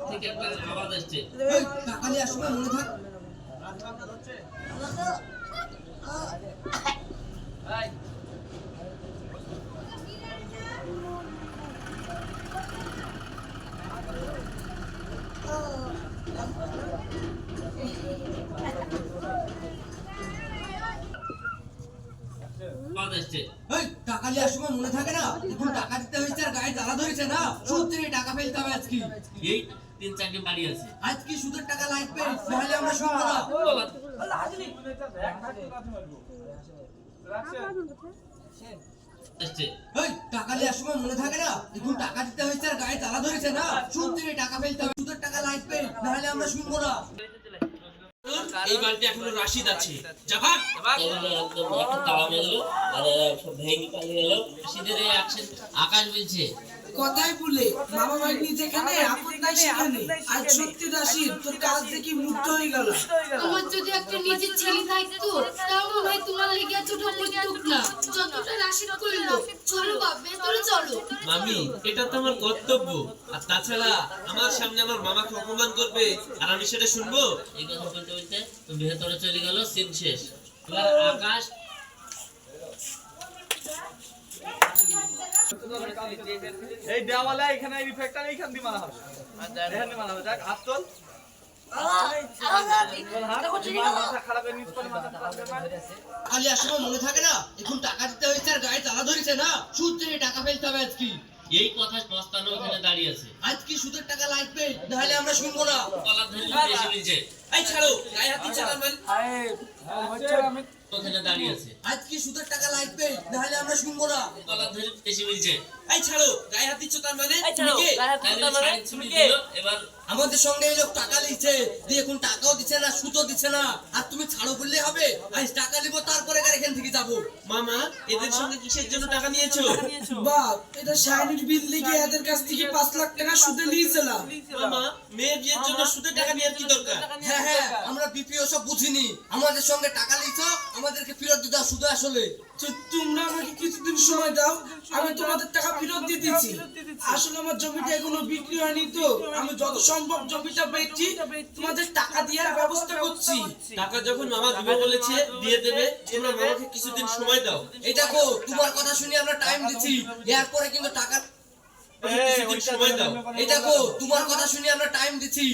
ঠিক একবার আওয়াজ আসছে। এই টাকা নিয়ে আসবে মনে থাক। আওয়াজ আসছে। এই টাকা নিয়ে আসবে মনে থাকে না? এখন টাকা দিতে হয়েছে আর গায়ে জ্বালা ধরেছে না, সুদ থেকে টাকা ফেলতে হবে আজকে। এই 3-4টি বাড়ি আছে। আজকে সুদের টাকা লাগবে, নাহলে আমরা শুনবো না। আসছে। এই টাকা নিয়ে আসবে মনে থাকে না? এখন টাকা দিতে হয়েছে আর গায়ে জ্বালা ধরেছে না, সুদ থেকে টাকা ফেলতে হবে। সুদের টাকা লাগবে, নাহলে আমরা শুনবো না। এই বাড়িতে এখনো রাশিদ আছে। জাভাদ এবারে একদম একটা তালা মেললো আর সব ভেঙে পালিয়ে গেল। রশিদের এই অ্যাকশন আকাশ বলছে। কথাই বলে মামা ভাগ্নি যেখানে আপন নাই সেখানে। আজ সত্যি রাশিদ তোর কাজ দেখি মুগ্ধ হয়ে গেল। আমার যদি একটা নিজের ছেলে থাকতো তাও মনে হয় তোমার লেগে ছোট করতুক না, যতটা রাশিদ করলো। চলো বাপ, ভেতরে চলো। মামি, এটা তো আমার কর্তব্য। আর তাছাড়া আমার সামনে আমার মামাকে অপমান করবে আর আমি সেটা শুনবো? এই কথা বলতে বলতে ভেতরে চলে গেল। সিন শেষ। এবার আকাশ এই দেওয়ালে এখানে রিফ্লেক্টর এইখান দিয়ে মারা হবে। এখান দিয়ে মারা হবে। যাক হাত তোল। মাথা খারাপ করে নিচ করে মাথা খারাপ করে। খালি আসবে মনে থাকে না? এখন টাকা দিতে হয়েছে আর গায়ে জ্বালা ধরেছে না, সুদ থেকে টাকা ফেলতে হবে আজকে। এই কথা মস্তানো ওখানে দাঁড়িয়ে আছে। আজকে সুদের টাকা লাগবে, নাহলে আমরা শুনবো না। কলার ধরে বেশি বলছে। এই ছাড়ো, গায়ে হাত দিচ্ছে তার মানে? ওখানে দাঁড়িয়ে আছে। আজকে সুদের টাকা লাগবে, নাহলে আমরা শুনবো না। কলার ধরে বেশি বলছে। এই ছাড়ো, গায়ে হাত দিচ্ছ তার মানে? তুমি কে? তুমি দিল। এবার আমাদের সঙ্গে এই লোক টাকা নিচ্ছে, দিয়ে এখন টাকাও দিচ্ছে না, সুদও দিচ্ছে না, আর তুমি ছাড়ো বললে হবে? আজ টাকা দিব, তারপরে এখান থেকে যাবো। মামা, এদের সঙ্গে কিসের জন্য টাকা নিয়েছো? বাপ, এটা শাইনির বিল্ডিং এ এদের কাছ থেকে 5 লাখ টাকা সুদে নিয়েছিলাম। মামা, মেয়ে বিয়ের জন্য সুদের টাকা নেওয়ার কি দরকার? হ্যাঁ হ্যাঁ, আমরা বিপিও সব বুঝিনি। আমাদের সঙ্গে টাকা নিচ্ছ, আমাদেরকে ফেরত দিতে দাও শুধু। আসলে তোমরা আমাকে কিছুদিন সময় দাও, আমি তোমাদের টাকা ফেরত দিয়ে দিচ্ছি। আসলে আমার জমিটা এখনো বিক্রি হয়নি, তো আমি যত সম্ভব জমিটা বেচছি তোমাদের টাকা দেওয়ার ব্যবস্থা করছি। টাকা যখন মামা দিবে বলেছে দিয়ে দেবে, তোমরা মামাকে কিছুদিন সময় দাও। এই দেখো, তোমার কথা শুনে আমরা টাইম দিচ্ছি, এরপরে কিন্তু টাকা। কিছুদিন সময় দাও। এই দেখো, তোমার কথা শুনে আমরা টাইম দিচ্ছি,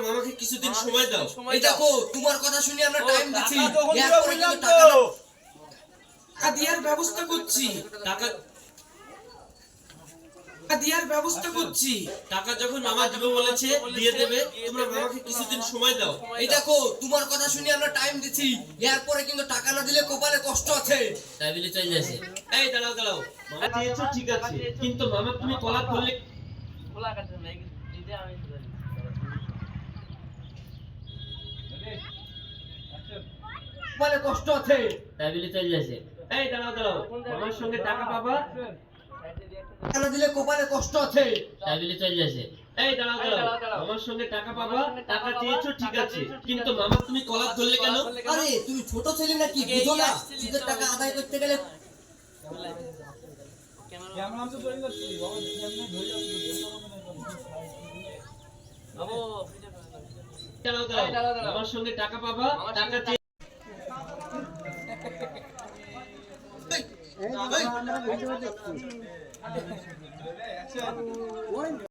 মামাকে কিছুদিন সময় দাও। এই দেখো, তোমার কথা শুনে আমরা টাইম দিচ্ছি, এরপরে কিন্তু টাকা দেওয়ার ব্যবস্থা করছি। টাকা দেওয়ার ব্যবস্থা করছি। টাকা যখন মামা দিবে বলেছে দিয়ে দেবে, তোমরা মামাকে কিছুদিন সময় দাও। এই দেখো, তোমার কথা শুনে আমরা টাইম দিচ্ছি, এরপরে কিন্তু টাকা না দিলে কপালে কষ্ট আছে। তাই বলে চলে যাচ্ছে। এই দাঁড়াও দাঁড়াও, মামা দিয়েছো ঠিক আছে, কিন্তু মামা তুমি কলার ধরলে খোলা কাছে নাই দিতে আমি কপালে কষ্ট আছে। তাই বলে চলে যাচ্ছে। এই দাঁড়াও দাঁড়াও, মামার সঙ্গে টাকা পাবা। টাকা না দিলে কপালে কষ্ট আছে। তাই বলে চলে যাচ্ছে। এই দাঁড়াও দাঁড়াও, মামার সঙ্গে টাকা পাবা। টাকা চেয়েছো ঠিক আছে, কিন্তু মামা তুমি কলার ধরলে কেন? আরে তুমি ছোট ছেলে নাকি, বুঝো না? সুদের টাকা আদায় করতে গেলে ক্যামেরা তো ধরে যাচ্ছি বাবা, কেমনে ধরে যাচ্ছি বাবু। দাঁড়াও দাঁড়াও, মামার সঙ্গে টাকা পাবা। টাকা চেয়ে এই